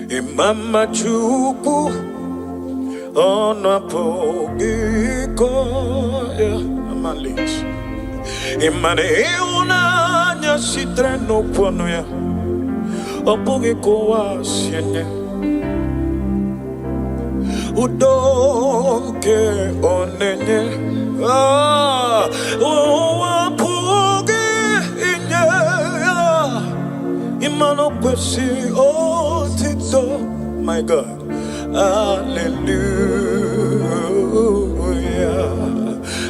Imama chuku ona pogiko ya amalis. Imane una nya sitreno pono ya opogiko wa sienye. Udonke onenye owapoge inye imano kwesi otito. My God, hallelujah.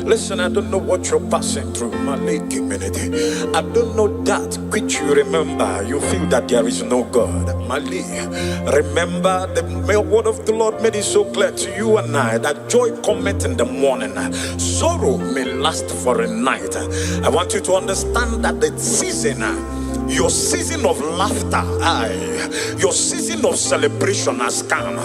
Listen, I don't know what you're passing through, my community. I don't know that which you remember. You feel that there is no God. Mali, remember the word of the Lord made it so clear to you and I that joy cometh in the morning, sorrow may last for a night. I want you to understand that the season, your season of laughter, your season of celebration has come.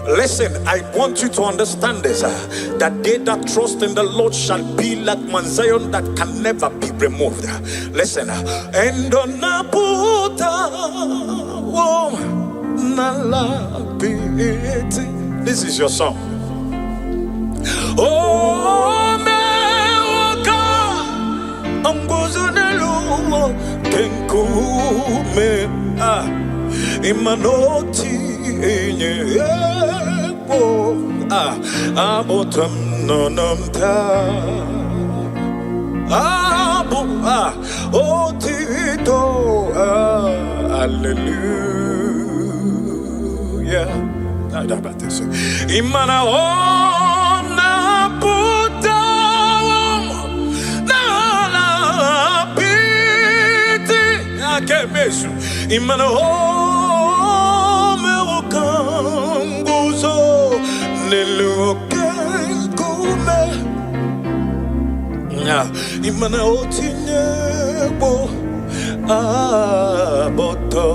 Listen, I want you to understand this, that they that trust in the Lord shall be like Mount Zion that can never be removed. Listen, and on Abuja, this is your song. Oh, Ambozonelo kenkume imanoti enye abotam nonamta otito hallelujah. Imana ona puta Imana me wakanguzo nelukenkume Imana otinyebo aboto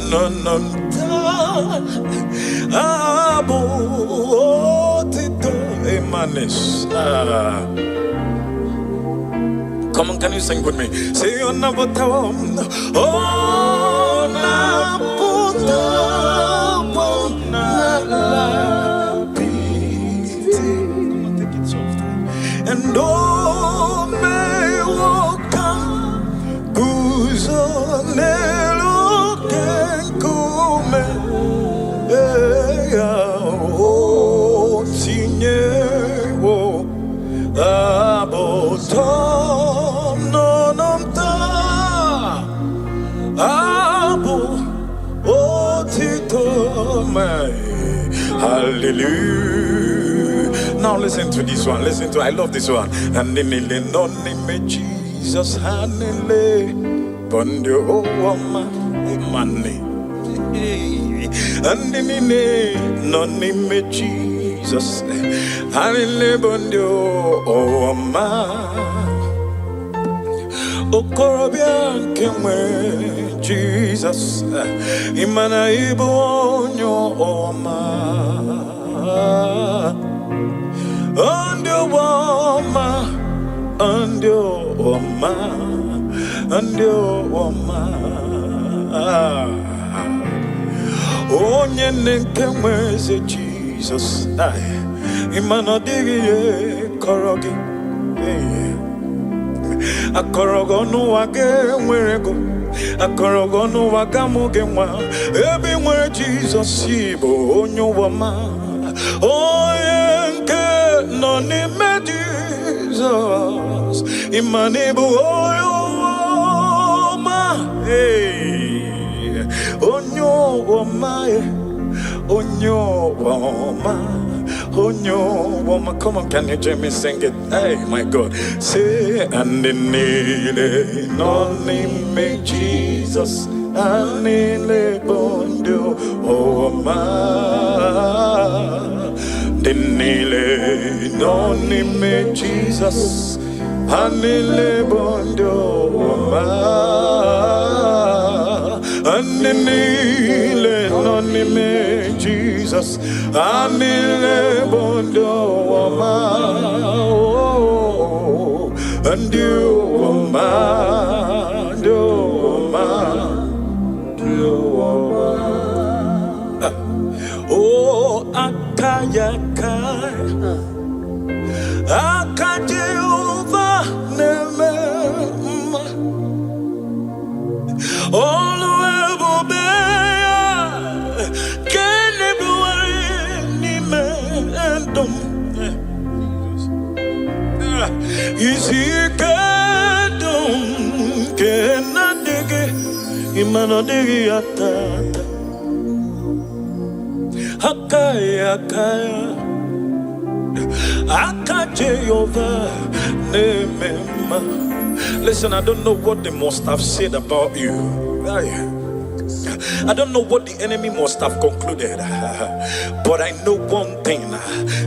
nononta abotito emanes. Come on, can you sing with me? Say on Nabotam, oh Nabotam, come on, take it soft. And oh may walk Buzonelo Kenkume, oh Tinyewo Abotam. Hallelujah. Now listen to this one. Listen to, I love this one. And in the name Jesus, Hanele, Bondio, Money. And in the name Jesus, Hanele, Bondio, Okorobian kemwe Jesus imana ibonyo oma andio oma onye nkemwe se Jesus imana digiye korogi Akorogonu wage mwerego Akorogonu wagamuge mwa Ebi mwe Jesus ibo onyo wama Oyenke nonime Jesus Imanibu oyo wama Onyo wama Onyo wama Onyo woman, come on, can you hear me sing it? Hey, my God. Say, and the nile, no name Jesus, and the bondo, oh, ma. The nile, no name Jesus, and the bondo, oh, ma. And the nile, no name Jesus, and the bondo, oh, ma. And you, oh, ma. Jehovah neme all will be can ni mendum is he kadum kenadege imanodege atata hakaya Jehovah name. Listen, I don't know what they must have said about you. I don't know what the enemy must have concluded, but I know one thing,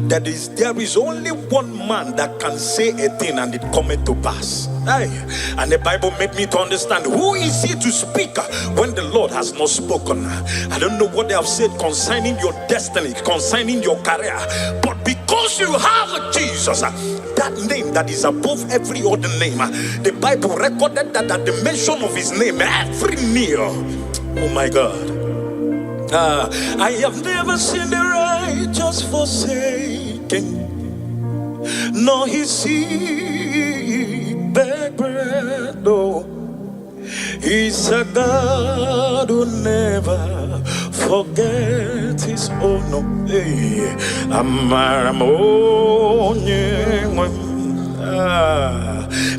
that there is only one man that can say a thing and it cometh to pass. And the Bible made me to understand who is here to speak when the Lord has not spoken. I don't know what they have said concerning your destiny, concerning your career, but because you have Jesus, that name that is above every other name, the Bible recorded that at the mention of his name, every knee, oh my God. I have never seen the righteous forsaken, nor his seed beg bread. No, he's a God who never forget his own. No,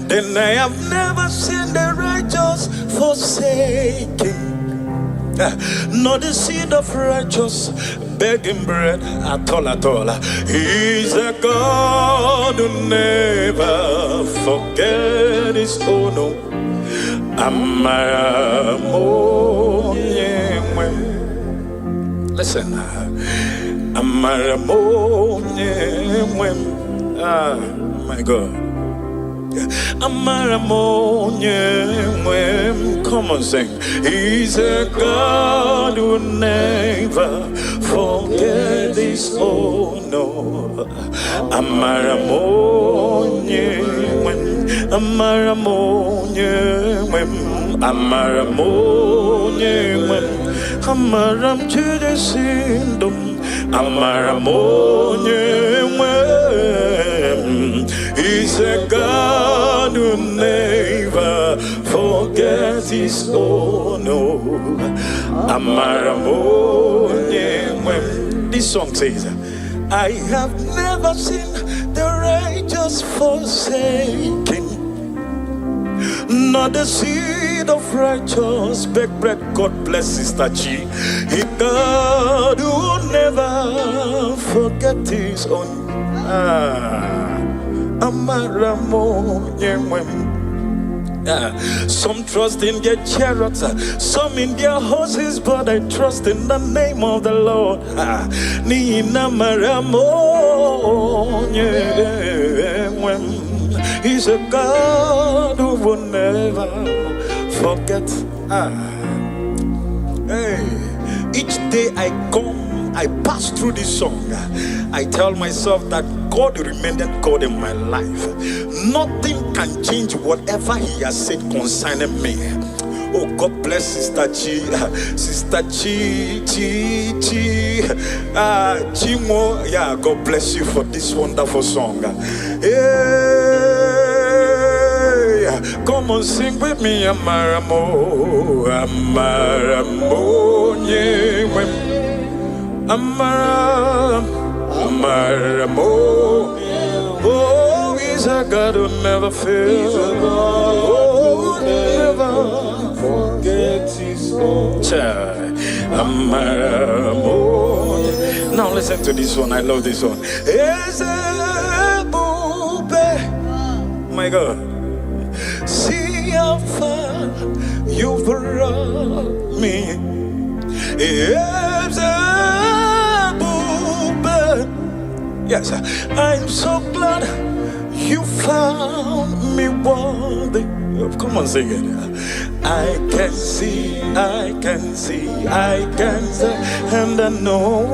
then I have never seen the righteous forsaken, nor the seed of righteous begging bread at all. He's a God who never forget his own. Listen, my God. Come on, sing. He's a God who never forget his own. No. Amaram to the sindom. He's a God who never forgets his own. This song says, I have never seen the righteous forsaken, not the seed of righteous beg bread. God bless Sister G. He God who never forget his own. Some trust in their chariots, some in their horses, but I trust in the name of the Lord. He's a God who will never forget. Each day I pass through this song, I tell myself that God remained God in my life. Nothing can change whatever he has said concerning me. Oh, God bless Sister Chi. Sister Chi. Chimo. Yeah, God bless you for this wonderful song. Hey, come on, sing with me. Amaramo. Oh, he's a God who never fails. Oh, never forgets his own. Now listen to this one. I love this one. My God, see how far you brought me. Yes, I'm so glad you found me worthy. Come on, sing it. I can see, and I know.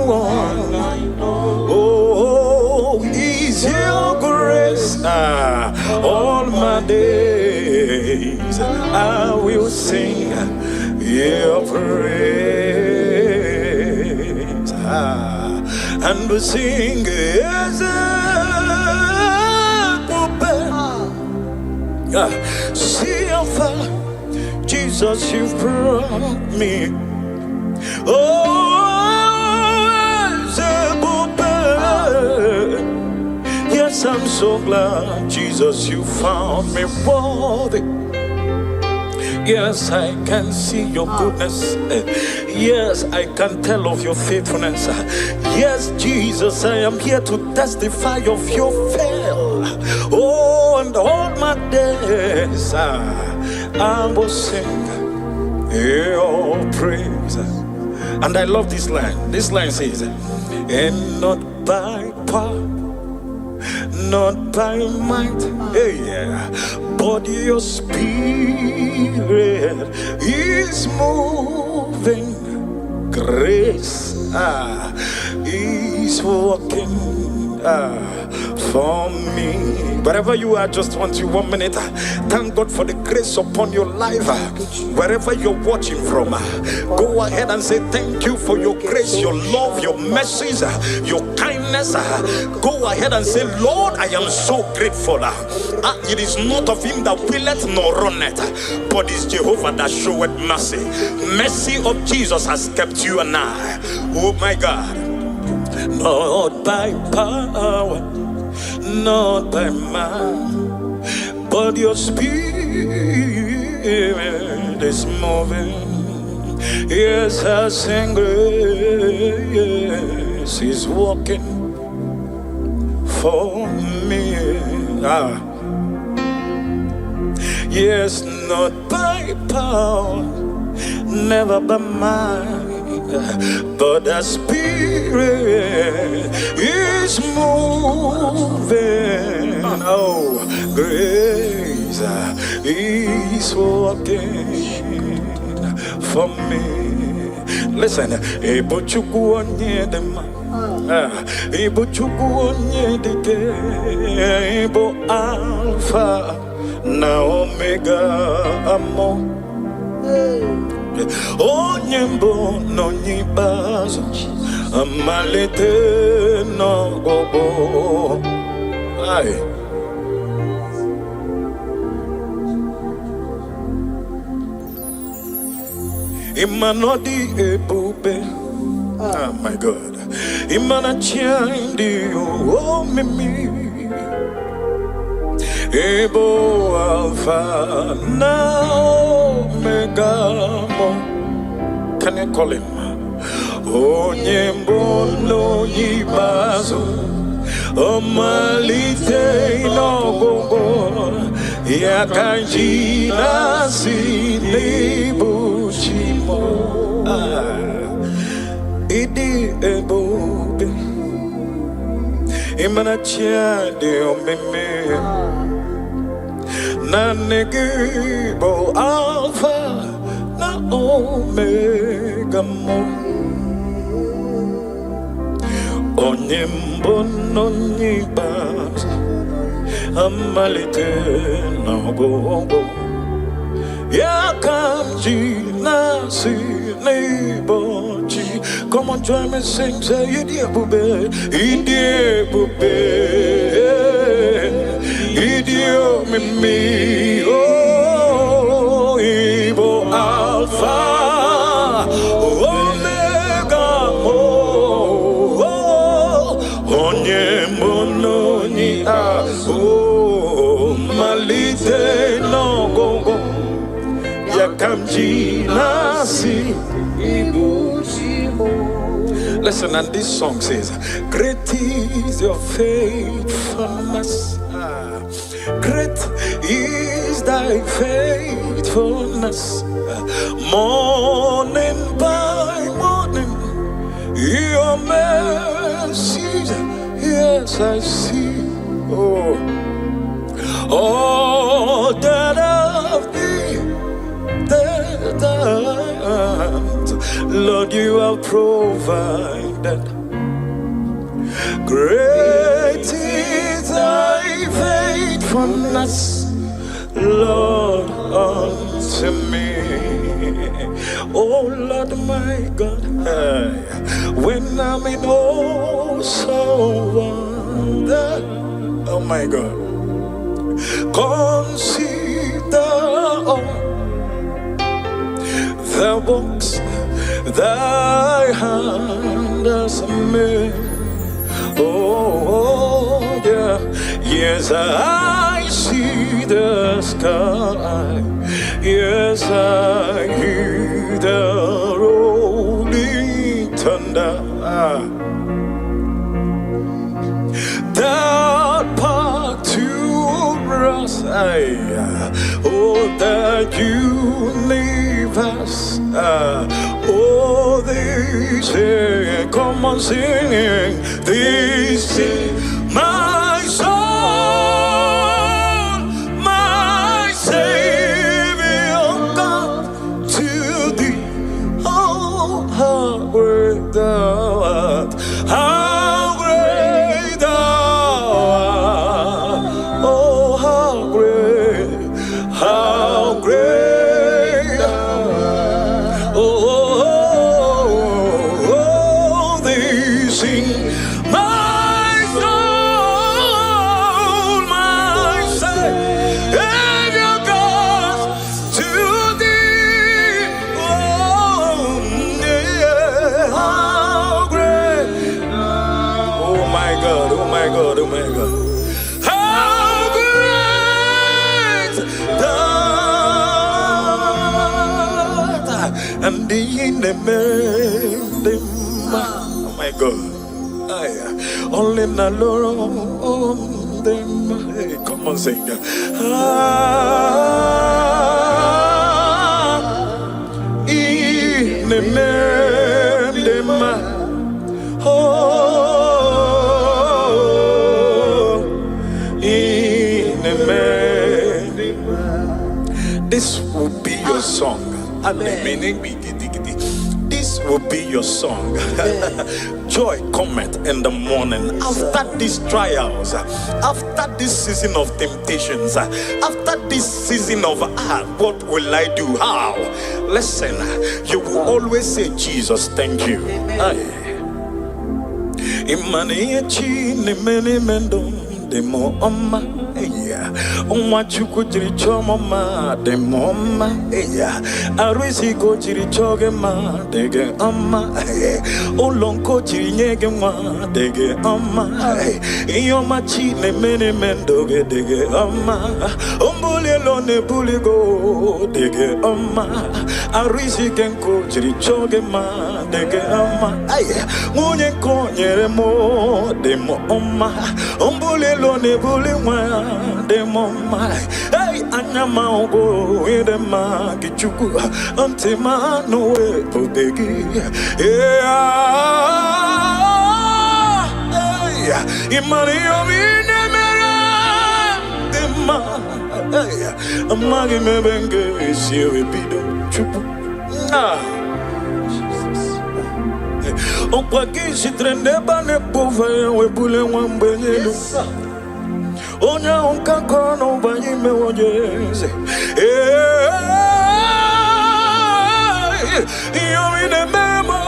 Oh, is your grace all my days? I will sing your praise. and we sing, yes, see how far, Jesus, you've brought me. Yes, I'm so glad, Jesus, you found me worthy. Yes, I can see your goodness. Yes, I can tell of your faithfulness. Yes, Jesus, I am here to testify of your fail. Oh, and all my days I will sing your praise. And I love this line. This line says, and not by power, not by might, yeah, but your spirit is moving. Grace is working for me. Wherever you are, just want you 1 minute. Thank God for the grace upon your life. Wherever you're watching from, go ahead and say thank you for your grace, your love, your mercies, your kindness. Go ahead and say, Lord, I am so grateful. It is not of him that willeth nor runneth, but it's Jehovah that showeth mercy. Mercy of Jesus has kept you and I. Oh my God. Not by power, not by might, but your spirit is moving. Yes, I sing grace is walking for me. Yes, not by power, never by might, but the spirit is moving. Oh, grace is working for me. Listen, Ebo Chukwu onye dị mma, Ebo Chukwu onye dị ike, Ebo Alpha na Omega amo. Onye mbụ n'onye ikpeazụ, amalite n'ọgwụgwụ. Imanodi ebube, oh my God. Imanachindi oh mimi, Ebo Alpha na Omega. Can you call him? Onye mbono yibazo, omalite n'ọgwụgwụ, ya kanji nasi n'ibuchimo. Idi ebube, imanachi di omeme, na negibo Alpha na Omega mo. Onye mbono nyibazo, amalite n'ọgwụgwụ, ya kanji nasi n'ibuchi. Come on, join me, sing, say, Idi ebube, Idi ebube, Idi omimi, oh, Ibo Alpha, Omega, oh, Onye mbono ni oh, malite no gongo, yakamji nasi ibuchimo. Listen, and this song says, great is your faithfulness. Great is thy faithfulness. Morning by morning, your mercies, yes, I see. Oh, all that of thee, that Lord, you have provided. Great is thy faithfulness, Lord, unto me. Oh Lord my God, when I'm in awesome wonder, oh my God, consider all the works thy hand has made. Oh yeah, yes I see the sky, yes I hear the rolling thunder. That part to us, oh the universe, oh they say, come on singing, they say, my soul, my Savior, God, to thee, oh how great thou art, how great thou art, oh how great thou art, oh they sing, my soul, my Savior God, to thee, oh yeah, how great, oh my God, oh my God, oh my God, how great thou art, and in the oh my God, only na Lord them. Hey, come on, sing. In the them. Oh, in the this will be your song. Amen. This will be your song. Joy cometh in the morning. After these trials, after this season of temptations, after this season of what will I do? How? Listen, you will always say, Jesus, thank you. Demo oma eya onwa chuku jiri chomo ma demo oma eya arisi ko jiri choge ma dege oma olonko jiri nyege ma dege oma iyoma chi ne mene mendoge dege oma ombole lo ne buligo dege oma arisi kenko jiri choge ma dege oma munye ko nyere mo demo oma ombole lo ne buli mwa demo mai hey anyama ogo ede ma kichuku antima no we podegi hey imani omine mera dema hey amagi mebenge siwe bido chupu on kwaki si trende bane pouve we bule wambenyelo onya onka kono banyi me wonyeze yo ine memo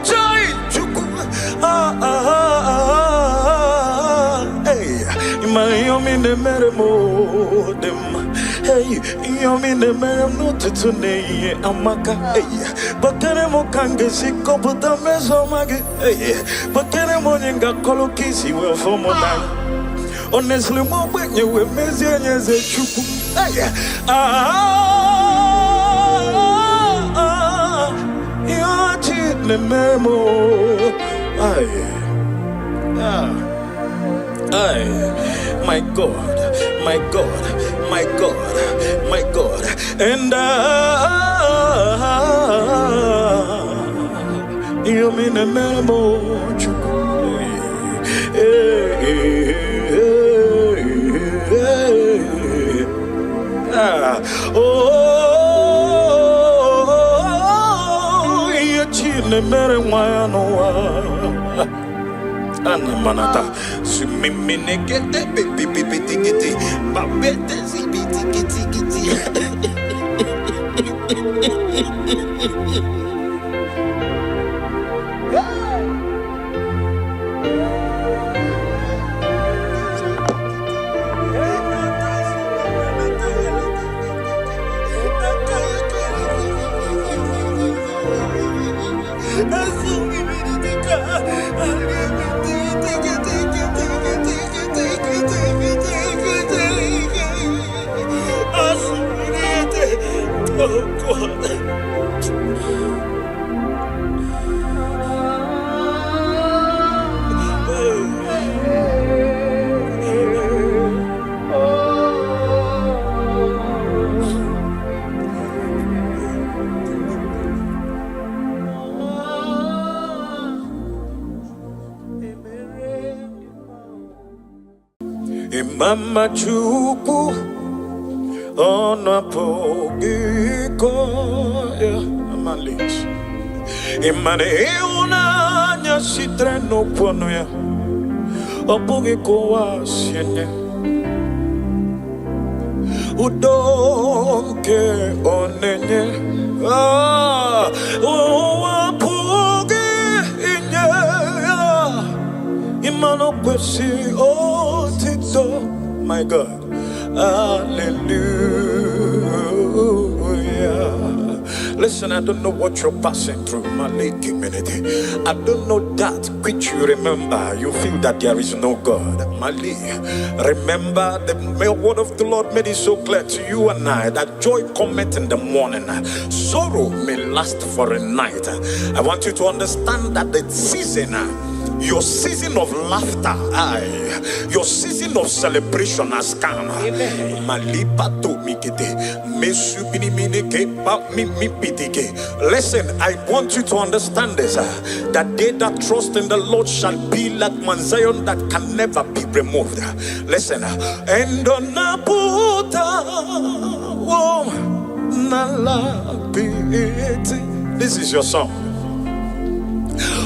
chai chuku hey yo mine meremo dem hey yo mine meremo tutune amaka hey bakere mo kange siko buta mezo mage hey bakere mo nyinga kolokisi we fomo na honestly mo benye we mezi nyeze chuku hey yo chi ne memo ay my God, my God, my God, my God, and you mean a memo, oh, you chin a marijuana. Anamanata, sumiminegete, baby, babete, zibiti, Mama chuku ono pogiko ya malis imane una nya sitreno pono ya opogiko wasienye udonke onenye opoge inye imano kwesi otito. My God, hallelujah. Listen, I don't know what you're passing through, my late community. I don't know that which you remember. You feel that there is no God. Mali, remember the word of the Lord made it so clear to you and I that joy cometh in the morning, sorrow may last for a night. I want you to understand that the season, your season of laughter, your season of celebration has come. Listen, I want you to understand this, that they that trust in the Lord shall be like Mount Zion that can never be removed. Listen, and on this is your song.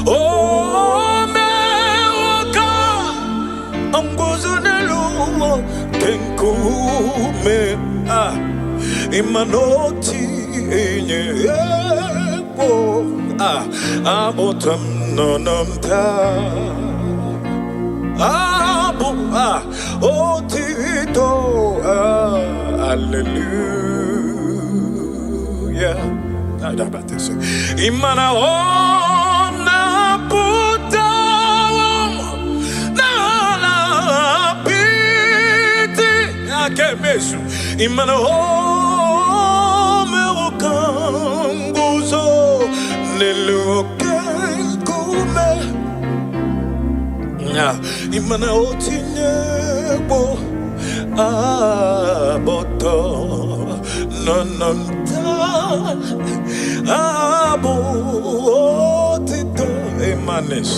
Oh, Angozunelu kenkume imanoti enye ebo abotam nonamta abu otito hallelujah. Imana ona puta kemesu imana home okanguzo nelukenkume imana otinyebo aboto nononta abo otito emanes.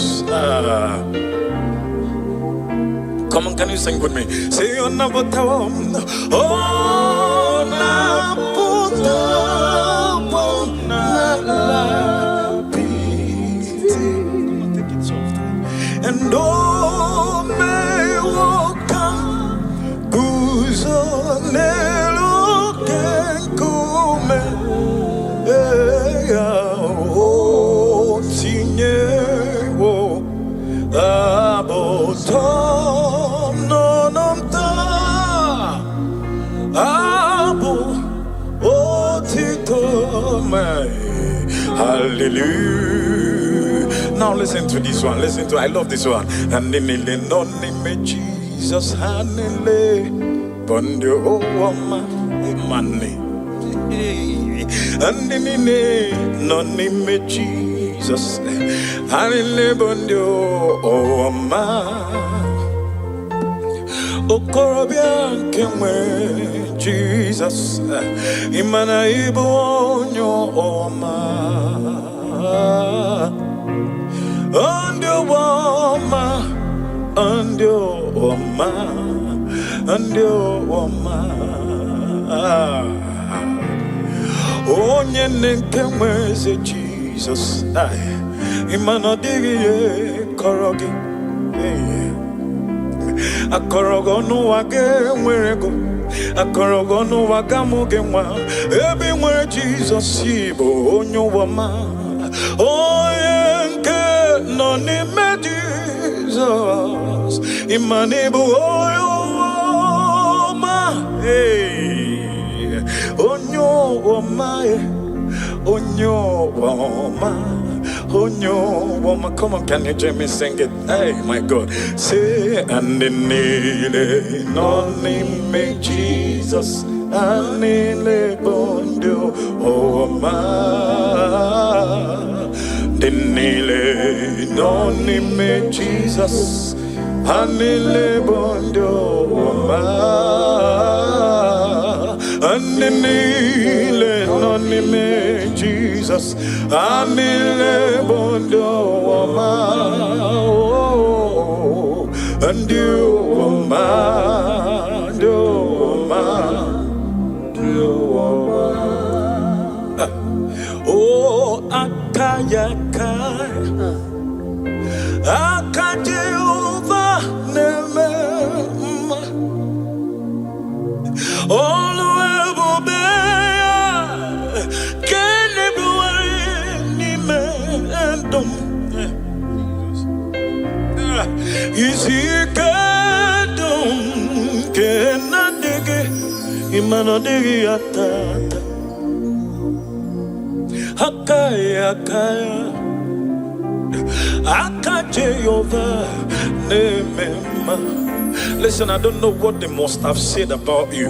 Come on, can you sing with me? Say on Nabotam. Oh, Nabotam. Come on, take it soft. And oh, may welcome. Guzonelo kenkume. Oh, tinyewo. Abotam. Hallelujah. Now listen to this one. Listen to, I love this one. And in the name Jesus, hanele pondio oma money. And in the name Jesus, hanele pondio oma. Okorobia kemwe Jesus imana ibonyo oma andio oma onye nkemwe se Jesus imana digiye korogi akorogo no wage mwerego Akorogono wagamugenwa. Everywhere Jesus ibo onyowama. Oyenke no nime Jesus. Imanibu oyowama. Hey. Onyowama. Onyowama. Onyowama. Come on, can you join me sing it? Hey, my God. Say, and in the name of Jesus. Anile bondo oma denile nonime Jesus anile bondo oma anile nonime Jesus anile bondo oma and you oma do oma. Oh, akayaka, akajeva neme, all the way can everyone nime is he kadum kenadege imanodege atata. Akaya, Akajeva, Nemema. Listen, I don't know what they must have said about you.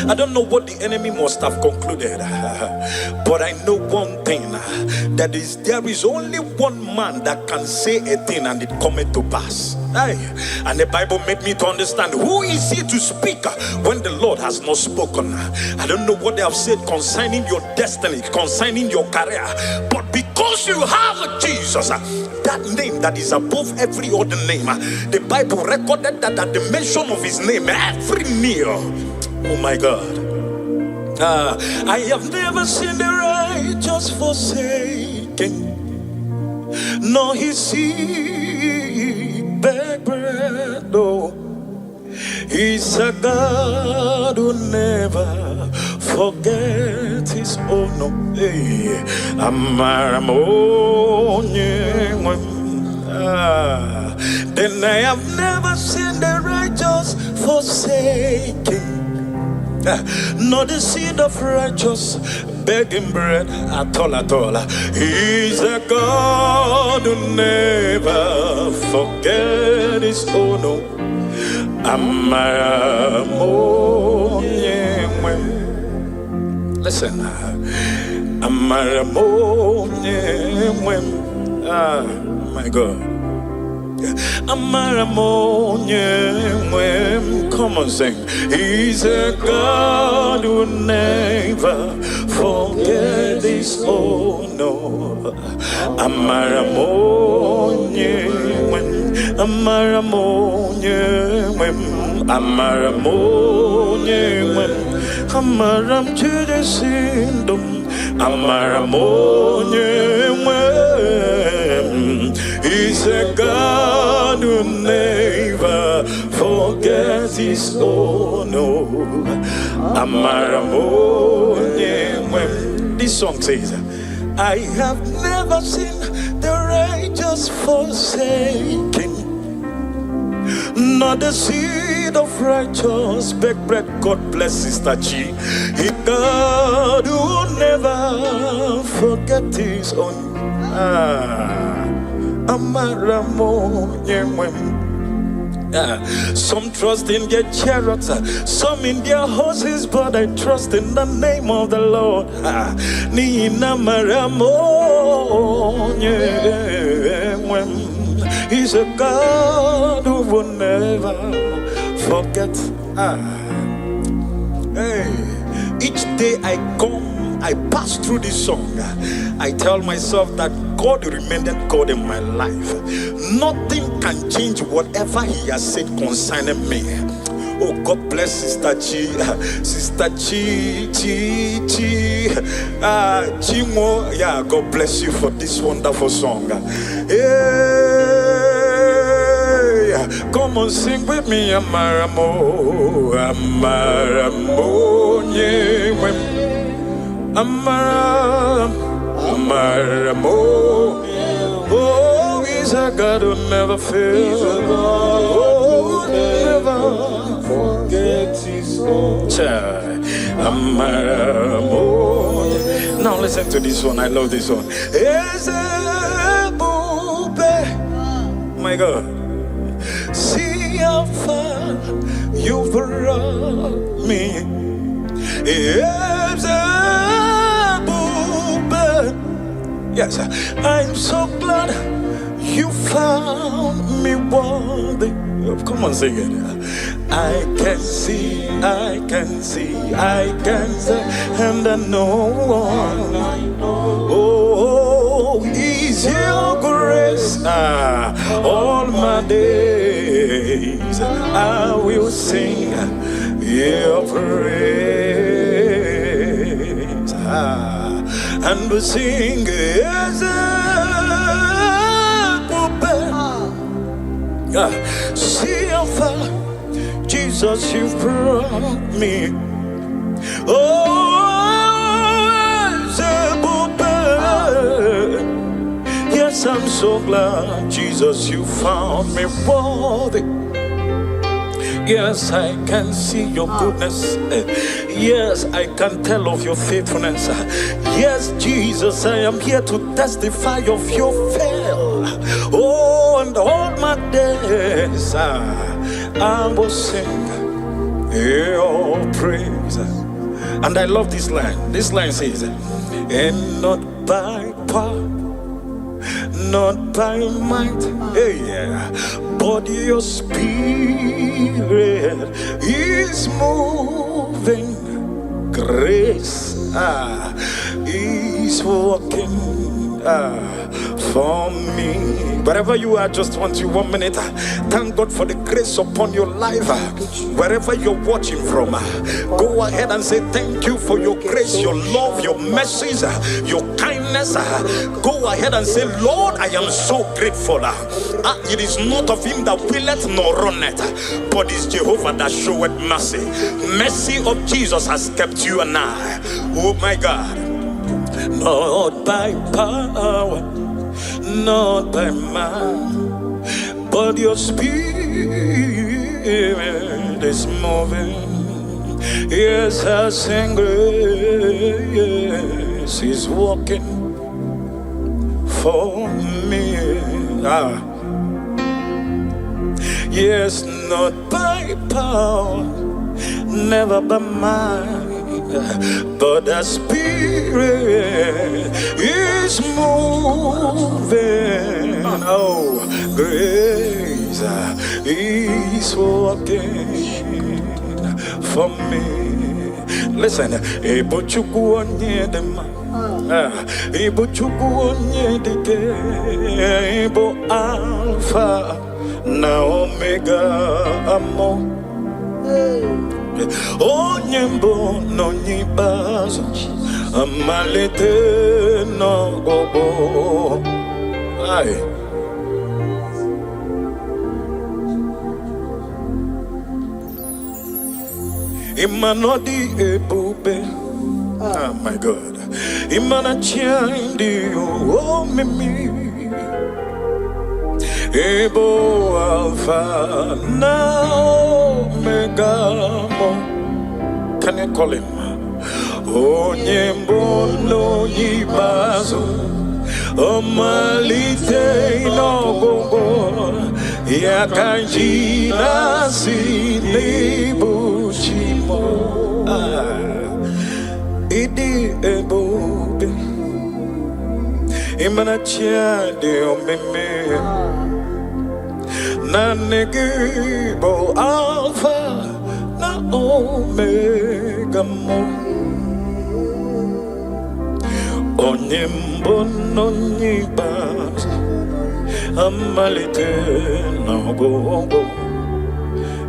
I don't know what the enemy must have concluded, but I know one thing, that is there is only one man that can say a thing and it cometh to pass. And the Bible made me to understand who is he to speak when the Lord has not spoken. I don't know what they have said concerning your destiny, concerning your career, but because you have Jesus, that name that is above every other name, the Bible recorded that at the mention of his name, every knee. Oh my God. I have never seen the righteous forsaken, nor his seed beg bread. No, he's a God who never forgets his own. No, hey, then I have never seen the righteous forsaken, nor the seed of righteous begging bread at all, at all. He's a God who never forget his own. Listen, my God. Come on, sing. He's a God who never forget his own. No. Amaramonye, Amaram Chudesindum, Amaramonye. He's a God who never forgets his own. This song says, I have never seen the righteous forsaken, nor the seed of righteous beg bread. God bless Sister Chi. He God who never forget his own. Some trust in their chariots, some in their horses, but I trust in the name of the Lord. He's a God who will never forget. Hey, each day I pass through this song, I tell myself that God remained God in my life. Nothing can change whatever he has said concerning me. Oh, God bless Sister Chi. Sister Chi. Chimo. Yeah, God bless you for this wonderful song. Hey, Come on, sing with me, Amaramo, Amaramo, Amaramo. Oh, he's a God who never fails. Oh, never forget his own. Amaramo. Now listen to this one. I love this one. My God, see how far you brought me. Yes, I'm so glad you found me worthy. Come on, sing it. I can see, and I know. Oh, is your grace all my days. I will sing your praise. And we sing as see how far, Jesus, you've brought me. Oh, yes, I'm so glad, Jesus, you found me worthy. Yes, I can see your goodness. Yes, I can tell of your faithfulness. Yes, Jesus, I am here to testify of your fail. Oh, and all my days I will sing your praise. And I love this line. This line says, and not by power, not by might, but your spirit is moving. Grace is working for me. Wherever you are, just want you 1 minute. Thank God for the grace upon your life. Wherever you're watching from, go ahead and say thank you for your grace, your love, your mercies, your kindness. Go ahead and say, Lord, I am so grateful. It is not of him that willeth nor runneth, but it's Jehovah that showeth mercy. Mercy of Jesus has kept you and I. Oh my God. Not by power, not by might, but your spirit is moving. Yes, I sing grace is walking for me. Yes, not by power, never by might, but the spirit is moving. Oh, grace is working for me. Listen, Ebo Chukwu onye dị mma, Ebo Chukwu onye dị ike, Ebo Alpha na Omega amo. Onye mbụ n'onye ikpeazụ, amalite n'ọgwụgwụ. Imanodi ebube, oh my God. Imana chandi o mimi, Ebo Alpha na Omega. Can you call him? Onyembo no yibazo, omalite no gogo, yakanji nasi nebuchimo. Idi ebobe, imana chiade omeme, nanegibo Alpha na Omega mo. Onyembo no nyibas, amalite no gogo,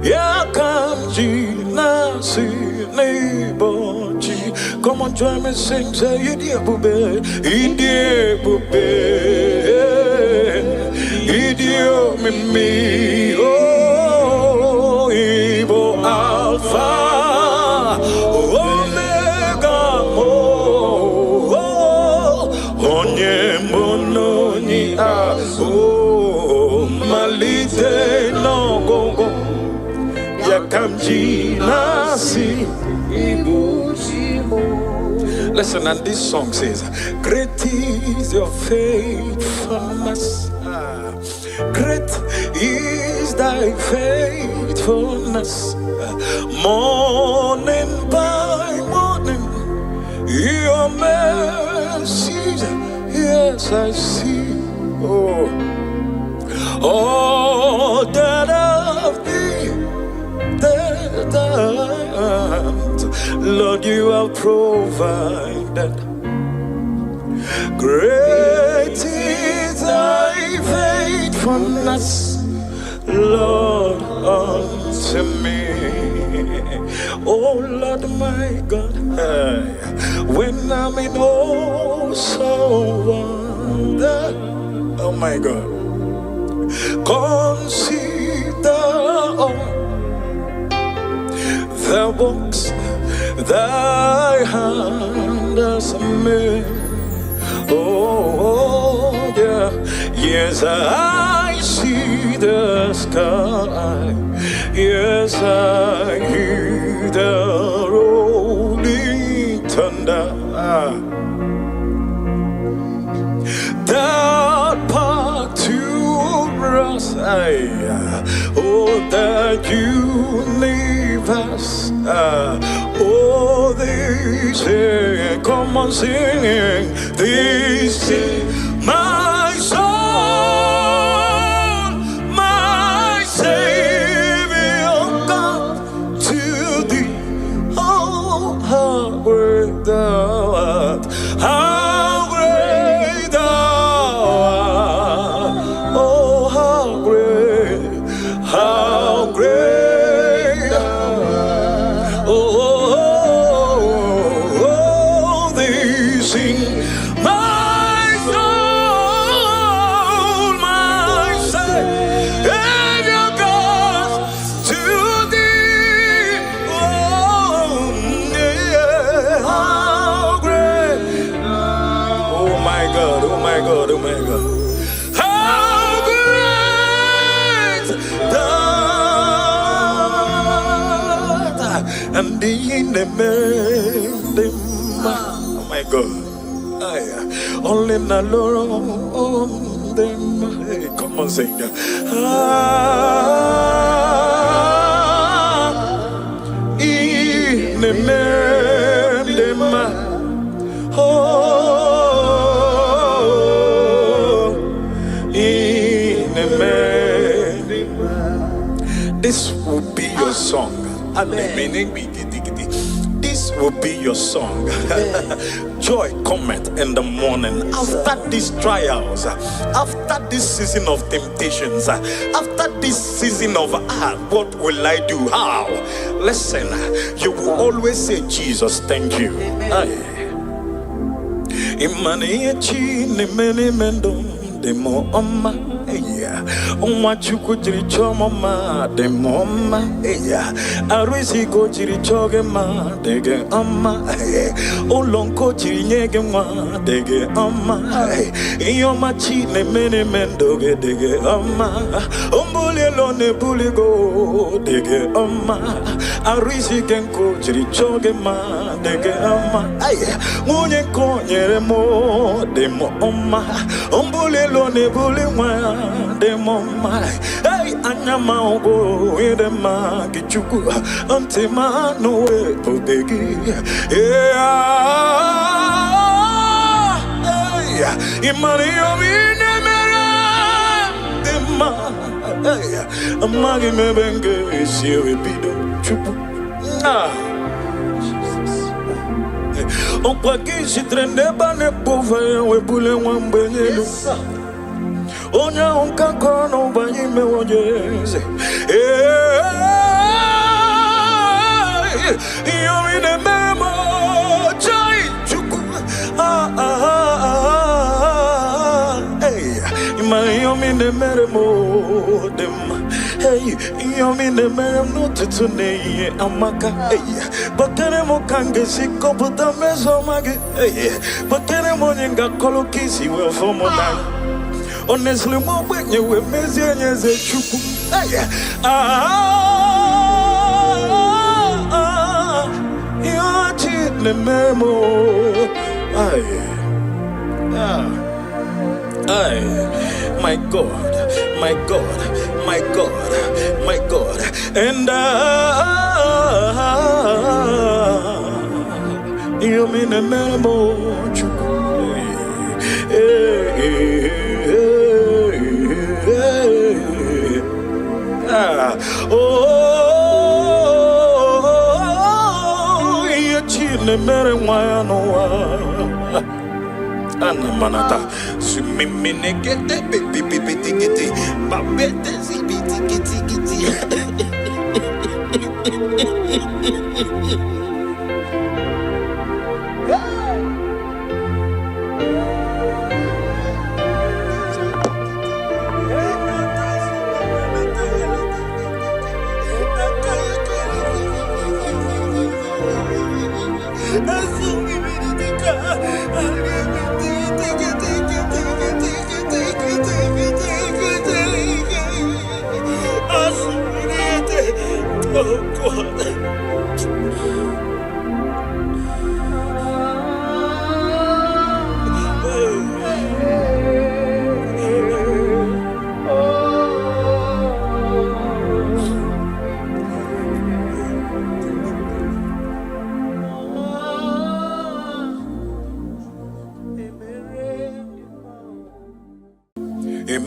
yakanji nasi nebochi. Come on, join me, sing, say, Idi bube, Idi bube, Idi o mimi, oh. jinasi. Listen, and this song says, great is your faithfulness. Great is thy faithfulness. Morning by morning, your mercies, yes, I see. All that of thee, that Lord, you have provided. Great is thy faithfulness, Lord, unto me. Oh Lord my God, when I'm in awesome wonder, oh my God, consider all the works thy hand has made. Oh yeah, yes, I see the sky. Yes, I hear the rolling thunder. That part to us, oh, that universe. Oh, they say, come on, sing. They say, my soul, my Savior, God, to thee. Oh, how great thou art! How great thou art! Oh, how great! How great thou art! Oh, they sing, my soul, my Savior God, to thee. Oh, yeah, how great! Oh my God, oh my God, oh my God. How great thou art! And the in the oh my God. Only na Lord them. Hey, come on, sing. In the them. Oh, in the this will be your song. This will be your song. Joy cometh in the morning. After these trials, after this season of temptations, after this season of what will I do? How? Listen, you will always say, Jesus, thank you. Demo oma eya onwa chuku jiri chomo ma demo oma eya arisi go jiri choge ma dege oma olonko jiri nyege ma dege oma iyoma chi ne mene mendoge dege oma ombule lo ne buli go dege oma arisi genko jiri choge ma dege oma munye ko nyere mo demo oma ombule ne bully one, the mama. Hey, Anyama go in the market, you go until my no way to dig. Yeah, hey, money of in the man. Hey, a maggie me benge is here, a bit of chupu. On paquet, she traîne pas les pauvres, we boule one benny. Onya unka kono banyi me wonyeze. Yo ine memo chai chuku. Hey, imani yo mine meremo dem. Hey, yo mine merem no tutune amaka. Hey, bakere mo kange siko buta meso mage. Hey, bakere mo nyinga kolo kisi we fomo na. Honestly, more when you were messy and as a chuku. the memo. Aye. Aye. My God, my God, my God, my God. And you mean the memo. Oh, you chile mere wano ana manata sumimine kete pipi kiti babete zibiti kiti Oh God.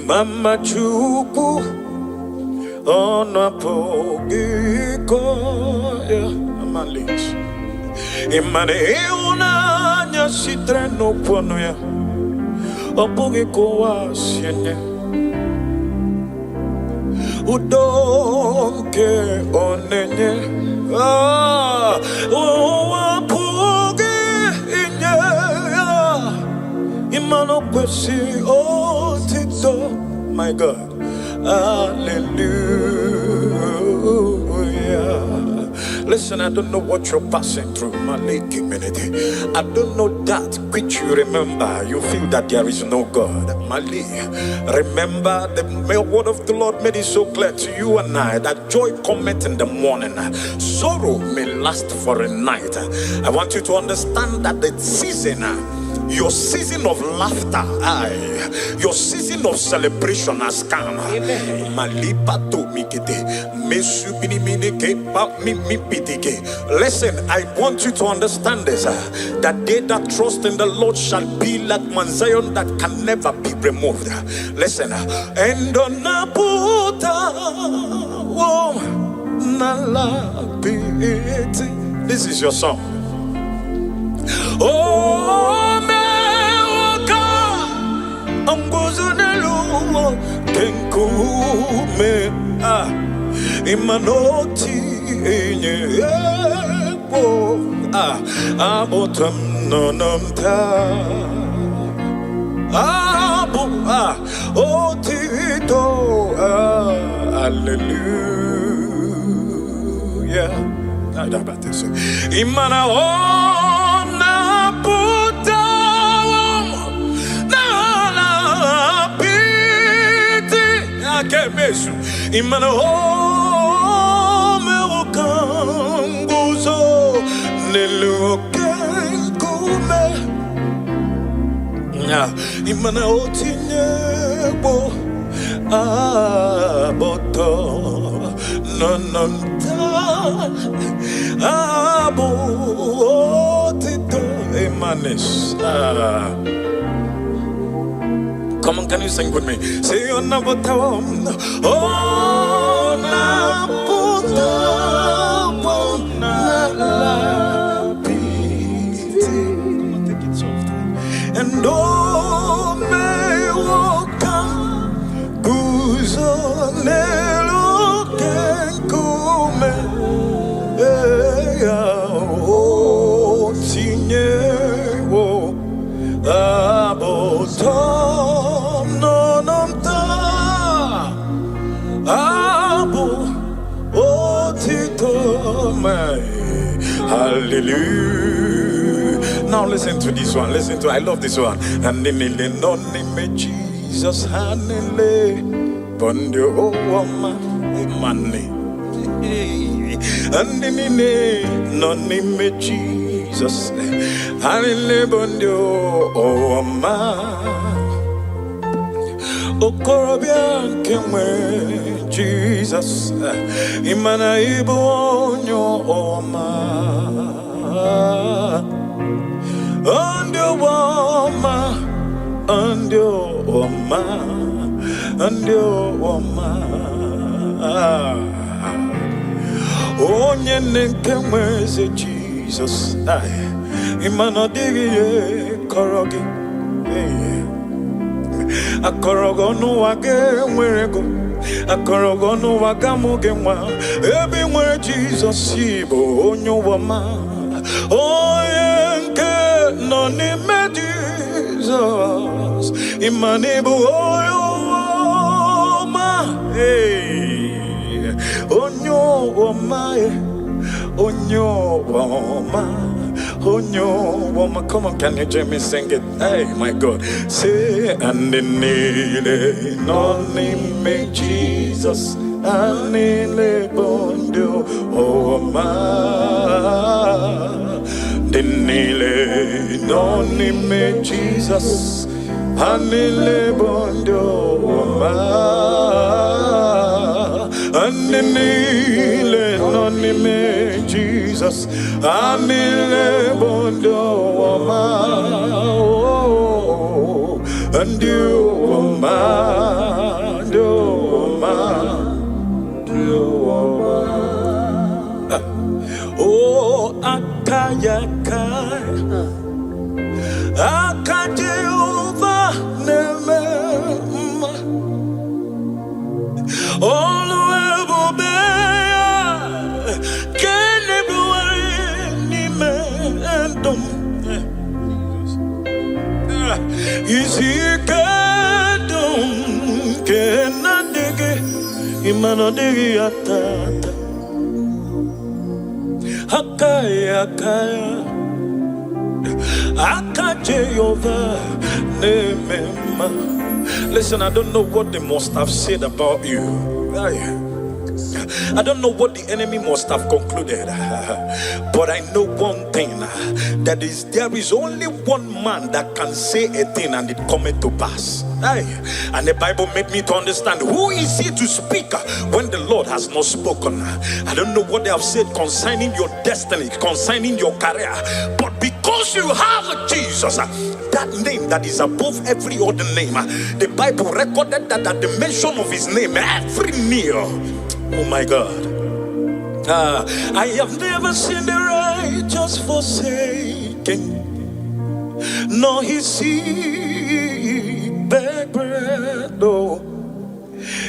Mama chuku ona pogiko ya amalis imane una nya sitreno pono ya opogiko wasiene udonke onenye oapoge inye imano kwesi otito. My God, hallelujah. Listen, I don't know what you're passing through, my late community. I don't know that which you remember. You feel that there is no God. Mali, remember the word of the Lord made it so clear to you and I that joy cometh in the morning, sorrow may last for a night. I want you to understand that the season, your season of laughter, your season of celebration has come. Listen, I want you to understand this, that they that trust in the Lord shall be like Mount Zion that can never be removed. Listen, and on this is your song. Oh, Angozunelu kenkume imanoti enye abotam nonamta otito hallelujah. Imana ona puta kemesu imana home okanguzo nelukenkume imana otinyebo aboto nononta abo otito emanes. Come on, can you sing with me? Say on the bottom. Oh, na bottom, na pity. Come on, take it soft. And oh, me woka, guzo nelo kenkume. Oh, tinye wo aboto. Hallelujah. Now listen to this one. Listen to, I love this one. And in the name Jesus, hallelujah. Bondio oma money. And in the name Jesus. Jesus. Anilebondio oma. Okorobia kemwe Jesus. Imana ibonyo oma. Andio oma. Andio oma. Andio oma. Onye nenkemweze Jesus. Imana digi korogi. Akorogo no wage mwerego. Akorogo no wagamuge mwa. Ebi mwe Jesus ibo onyo wama. Oyenke no ni me Jesus. Imani bu oyo wama. Onyo wama. Onyo wama. Onyo wama. Come on, can you join me sing it? Hey, my God. Say, and in the name of Jesus, and in the bondo wama. The name of Jesus, and in the bondo wama. And in the name of Jesus, and in the bondo wama. And you wama, oh, akayaka, akajeuva neme, all the way, can everyone is he kadum, can not dig it, imano dig atata. Akaya, Akajeyova, Nemema. Listen, I don't know what they must have said about you. I don't know what the enemy must have concluded, but I know one thing, that is there is only one man that can say a thing and it cometh to pass. And the Bible made me to understand who is he to speak when the Lord has not spoken. I don't know what they have said concerning your destiny, concerning your career, but because you have Jesus, that name that is above every other name, the Bible recorded that at the mention of his name, every knee, oh my God. I have never seen the righteous forsaken, nor his seed beg bread. Oh,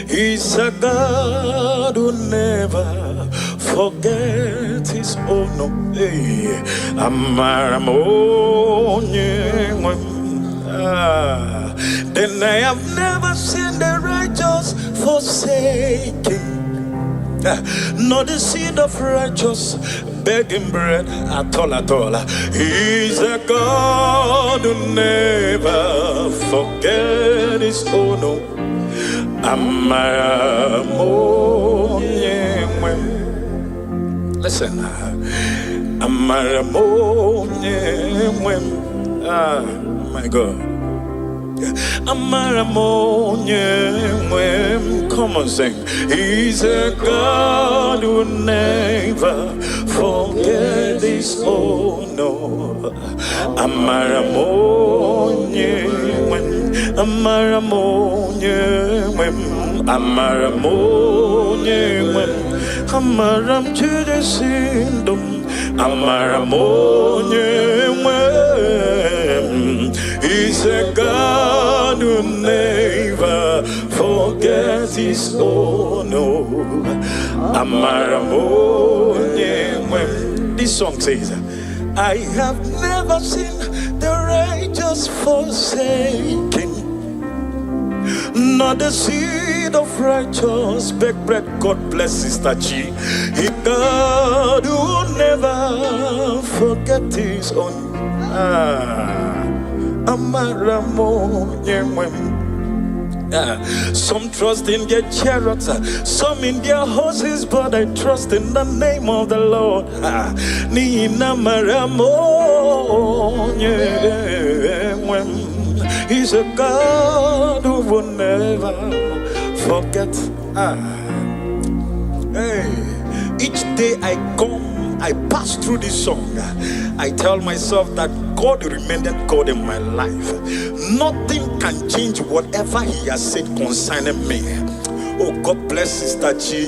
he's a God who never forgets his own. No, hey, then I have never seen the righteous forsaken, nor the seed of righteous begging bread at all, at all. He's a God who never forget his own. Listen, my God. Come on, sing. He's a God who never forget his own. No. Amaram to the sindom. He's a God who never forgets his own. This song says, I have never seen the righteous forsaken, nor the seed of righteous beg bread. God bless Sister G. He God who never forget his own. Some trust in their chariots, some in their horses, but I trust in the name of the Lord. Nina Maramo, He's a God who will never forget. Hey, each day I pass through this song, I tell myself that God remained God in my life. Nothing can change whatever He has said concerning me. Oh, God bless Sister Chi,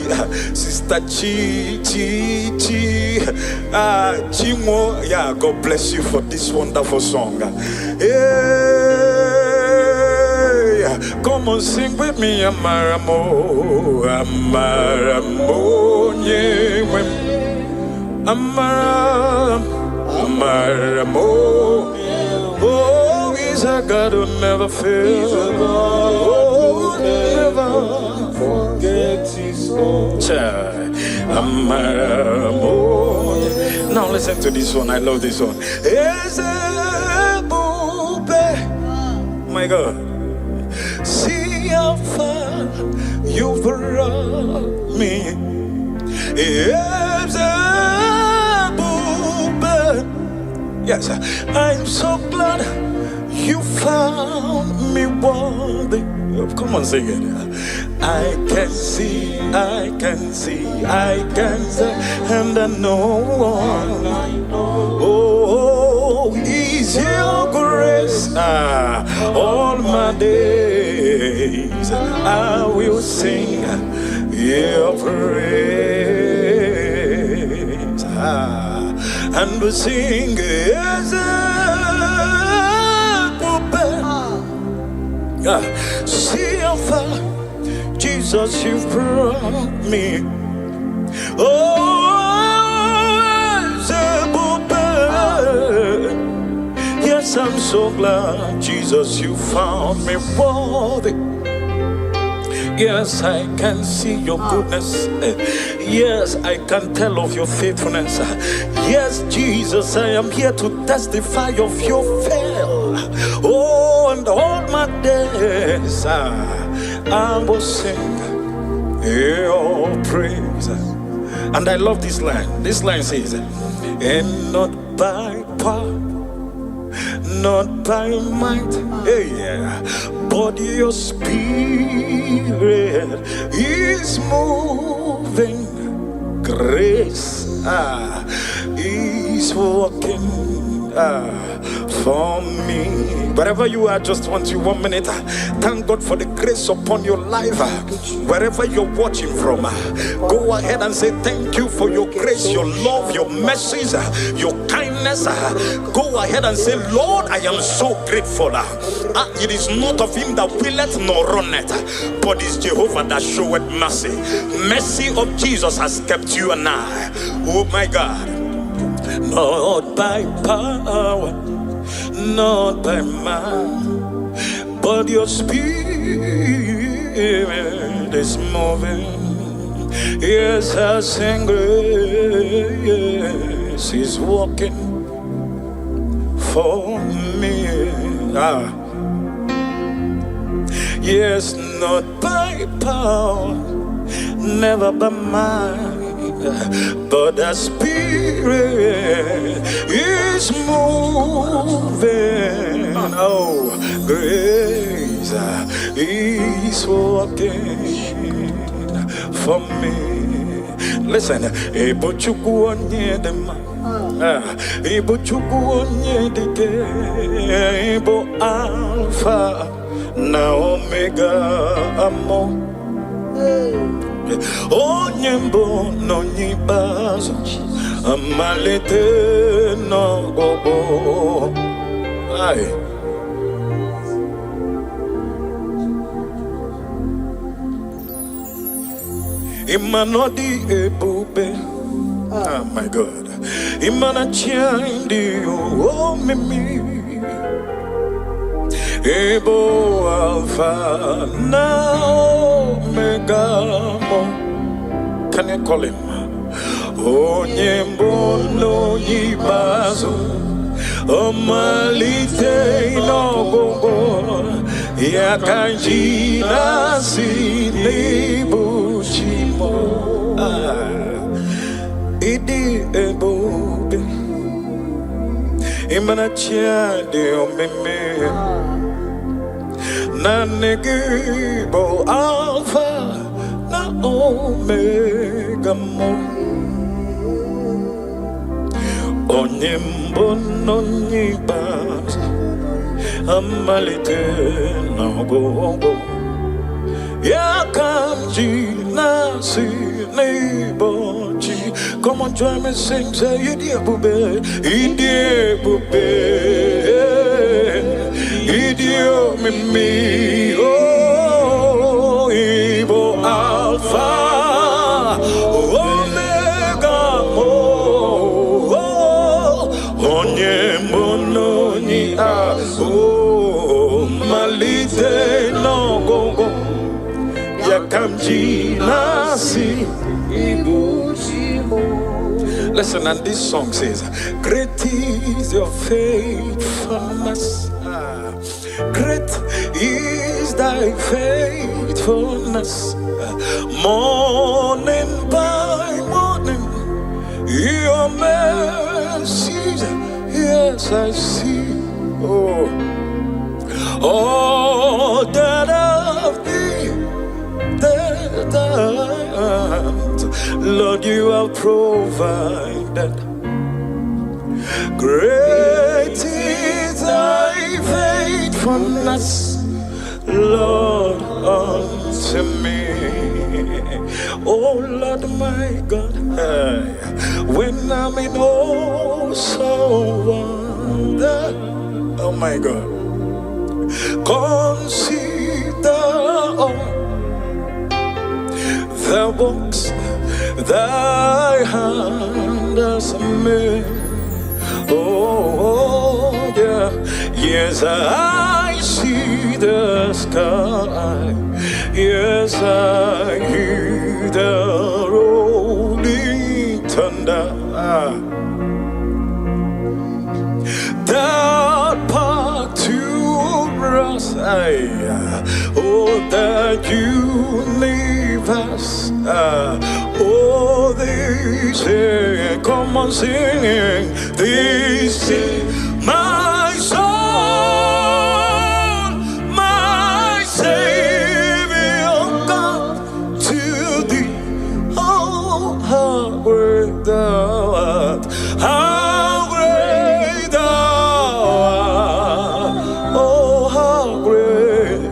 Chimo. Yeah, God bless you for this wonderful song. Hey, come on, sing with me, Amaramo, Amaramo, yeah. Amaramo, oh, He's a God who never fails. Oh, never forget His own. Amaramo. Now listen to this one. I love this one. My God, see how far you brought me. Yes, I'm so glad you found me worthy. Come on, sing it. I can see, and I know, oh, is your grace. All my days I will sing your praise. And we sing as a see how far, Jesus, you've brought me. Oh, as a yes, I'm so glad, Jesus, you found me worthy. Yes, I can see your goodness. Yes, I can tell of your faithfulness. Yes, Jesus, I am here to testify of your fail. Oh, and all my days I will sing your praise. And I love this line. This line says, and not by power, not by might, but your spirit is moving. Grace is working for me. Wherever you are, just want you 1 minute. Thank God for the grace upon your life. Wherever you're watching from, go ahead and say thank you for your grace, your love, your mercies, your kindness. Go ahead and say, Lord, I am so grateful. It is not of him that willeth nor runneth, but it's Jehovah that showeth mercy. Mercy of Jesus has kept you and I. Oh my God. Not by power, not by might, but your spirit is moving. Yes, I sing grace is walking for me. Yes, not by power, never by might, but the spirit is moving. Oh, grace is working for me. Listen, Ebo Chukwu onye dị mma, Ebo Chukwu onye dị ike, Ebo Alpha na Omega amo. Onye mbụ n'onye ikpeazụ, amalite n'ọgwụgwụ. Imanodi ebube, oh my God. Imana chindi oh mimi, Ebo Alpha na Omega. Can you call him? Onye mbono yibazo, omalite n'ọgwụgwụ. Yakanji nasi nebuchimo. Idi ebobe. Imana chia de omeme. Na negibo alpha na omega mo. Onyembo no nyibas amalite no go. Yakamji nasi nebochi. Come on, join me, sing, say, Idi bube, Idi bube, Idi o mimi, oh, Ibo Alpha, Omega, oh, Onye mononi, oh, Malite no go. Yakamji nasi ibuchimo. Listen, and this song says, great is your faithfulness. Great is thy faithfulness. Morning by morning, your mercies, yes, I see. Oh, that of thee, Lord, you have provided. Great is thy faithfulness, Lord, unto me. Oh Lord my God, when I'm in awesome wonder, oh my God, consider all the works thy hand has made. Oh yeah, yes, I see the sky. Yes, I hear the rolling thunder. That part to us, oh, that universe. Oh, they say, come on, sing. They say, my soul, my Savior, God, to thee. Oh, how great thou art! How great thou art! Oh, how great!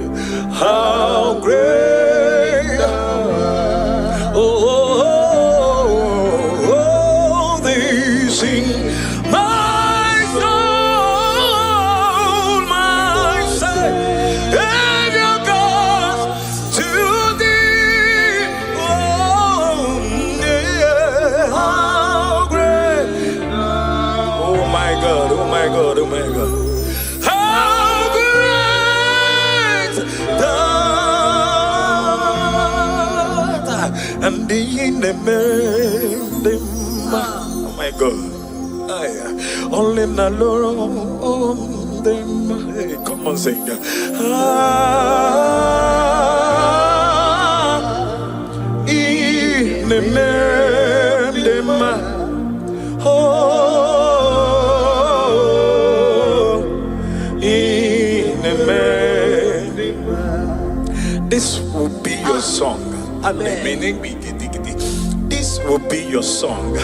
How great! And the oh my God, only na Lord them. Hey, come on, sing that. In the this will be your song. This will be your song.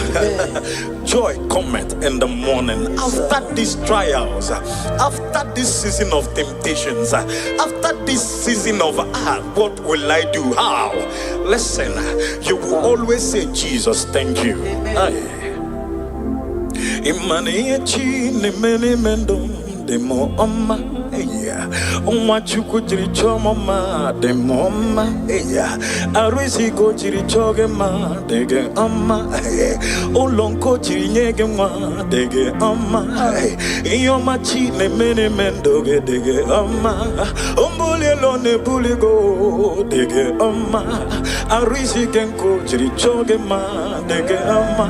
Joy cometh in the morning. After these trials, after this season of temptations, after this season of what will I do? How? Listen, you will always say, Jesus, thank you. Demo oma eya onwa chuku jiri choma ma demo oma eya arisi ko jiri choge ma dege oma olonko jiri nyege ma dege oma iyoma chi ne mene mendoge dege oma ombule lo ne buligo dege oma arisi kenko jiri choge ma dege oma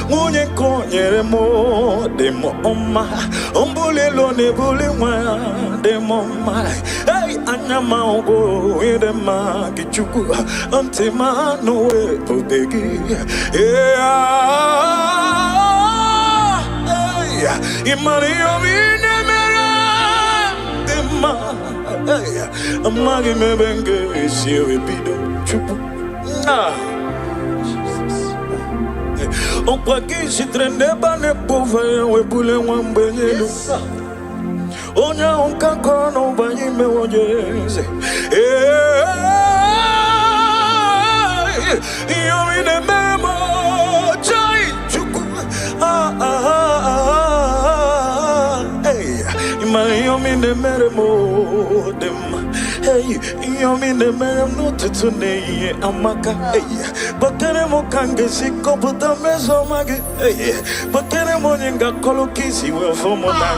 munye ko nyere mo demo oma ombule lo ne buli wa de mama. Hey, Nyamaogo in the market, Chuku, Antima, no way, Podegi. Yeah, Imario in the man, a magi mebenge is here, Chuku. On pagi si trende bane pove we bule wambele onya onka kono banyi me wonyeze yo ine memo chai chuku yo mine meremo dem hey yo mine meremo tutune amaka hey bakere mo kange siko puta meso mage hey bakere mo nyinga kolokisi we fomo na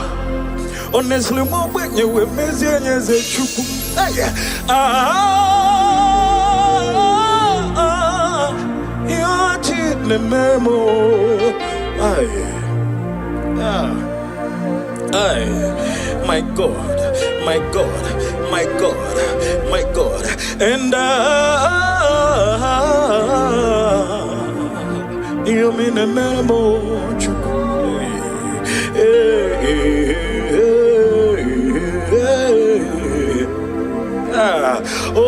honestly mo benye we mezi nyeze chuku hey yo chit ne memo ay my God, my God, my God, my God, and you mean a memo, oh,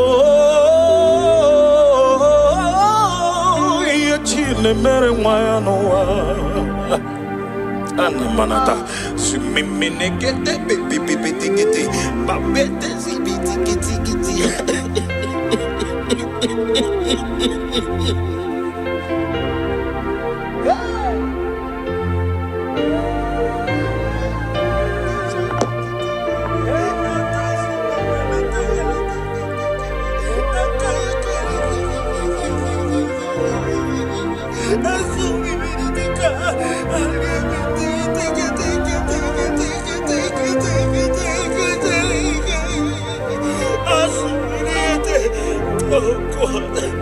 you chin a marijuana. Anamanata, sumimine gete, baby, tikiti, babete, tikiti. Oh God.